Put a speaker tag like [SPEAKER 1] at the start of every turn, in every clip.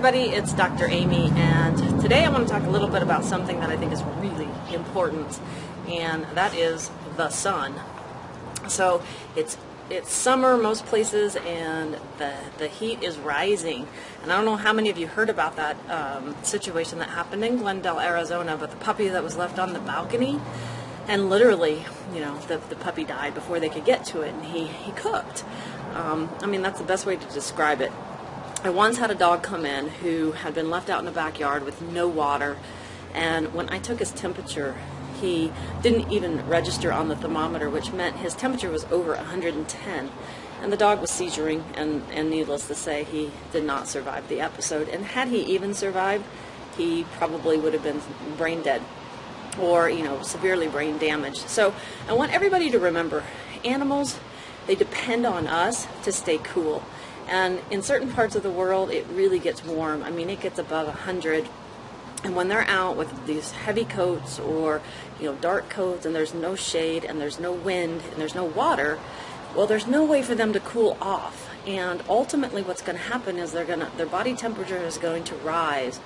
[SPEAKER 1] everybody, it's Dr. Aimee, and today I want to talk a little bit about something that I think is really important, and that is the sun. So it's summer most places, and the heat is rising. And I don't know how many of you heard about that situation that happened in Glendale, Arizona, but the puppy that was left on the balcony, and literally, you know, the puppy died before they could get to it, and he cooked. I mean, that's the best way to describe it. I once had a dog come in who had been left out in the backyard with no water, and when I took his temperature, he didn't even register on the thermometer, which meant his temperature was over 110. And the dog was seizuring, and needless to say, he did not survive the episode. And had he even survived, he probably would have been brain dead or, you know, severely brain damaged. So I want everybody to remember, animals, they depend on us to stay cool. And in certain parts of the world, it really gets warm. I mean, it gets above 100. And when they're out with these heavy coats or, you know, dark coats, and there's no shade and there's no wind and there's no water, well, there's no way for them to cool off. And ultimately what's going to happen is their body temperature is going to rise,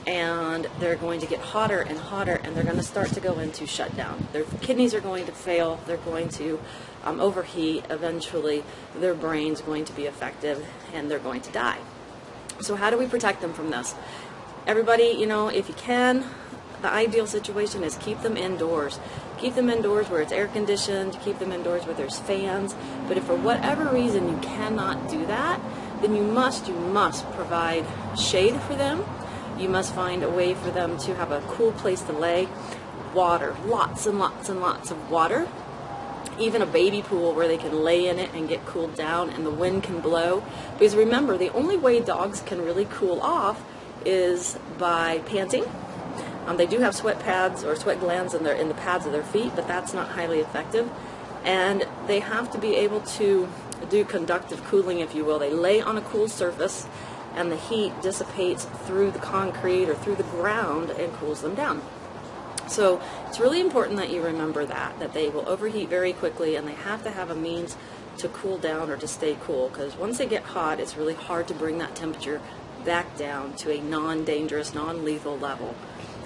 [SPEAKER 1] and they're going to get hotter and hotter, and they're going to start to go into shutdown. Their kidneys are going to fail. They're going to overheat. Eventually, their brain's going to be affected, and they're going to die. So how do we protect them from this? Everybody, you know, if you can, the ideal situation is keep them indoors. Keep them indoors where it's air conditioned. Keep them indoors where there's fans. But if for whatever reason you cannot do that, then you must provide shade for them. You must find a way for them to have a cool place to lay. Water, lots and lots and lots of water. Even a baby pool where they can lay in it and get cooled down and the wind can blow. Because remember, the only way dogs can really cool off is by panting. They do have sweat pads or sweat glands in the pads of their feet, but that's not highly effective. And they have to be able to do conductive cooling, if you will. They lay on a cool surface, and the heat dissipates through the concrete or through the ground and cools them down. So it's really important that you remember that they will overheat very quickly, and they have to have a means to cool down or to stay cool, because once they get hot, it's really hard to bring that temperature back down to a non-dangerous, non-lethal level.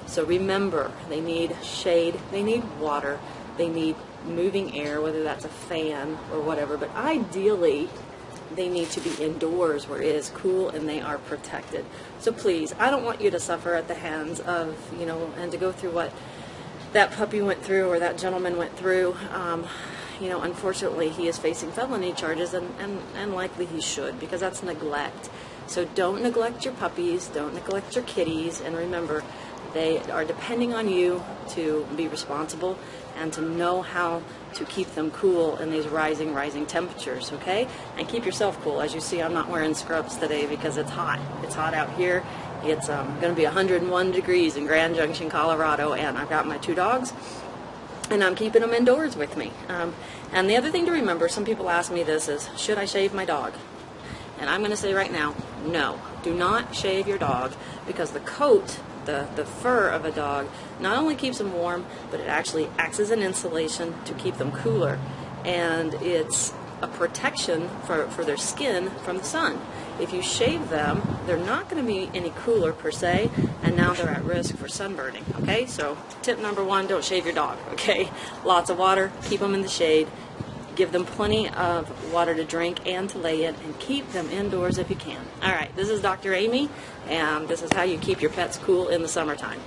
[SPEAKER 1] So remember, they need shade, they need water, they need moving air, whether that's a fan or whatever, but ideally they need to be indoors where it is cool and they are protected. So please, I don't want you to suffer at the hands of, you know, and to go through what that puppy went through or that gentleman went through. You know, unfortunately, he is facing felony charges, and likely he should, because that's neglect. So don't neglect your puppies, don't neglect your kitties, and remember, they are depending on you to be responsible and to know how to keep them cool in these rising temperatures, okay? And keep yourself cool. As you see, I'm not wearing scrubs today because it's hot. It's hot out here. It's going to be 101 degrees in Grand Junction, Colorado, and I've got my 2 dogs, and I'm keeping them indoors with me. And the other thing to remember, some people ask me this, is should I shave my dog? And I'm going to say right now, no. Do not shave your dog, because the coat, the fur of a dog, not only keeps them warm, but it actually acts as an insulation to keep them cooler. And it's a protection for their skin from the sun. If you shave them, they're not going to be any cooler per se, and now they're at risk for sunburning, okay? So tip number 1, don't shave your dog, okay? Lots of water, keep them in the shade, give them plenty of water to drink and to lay in, and keep them indoors if you can. All right, this is Dr. Aimee, and this is how you keep your pets cool in the summertime.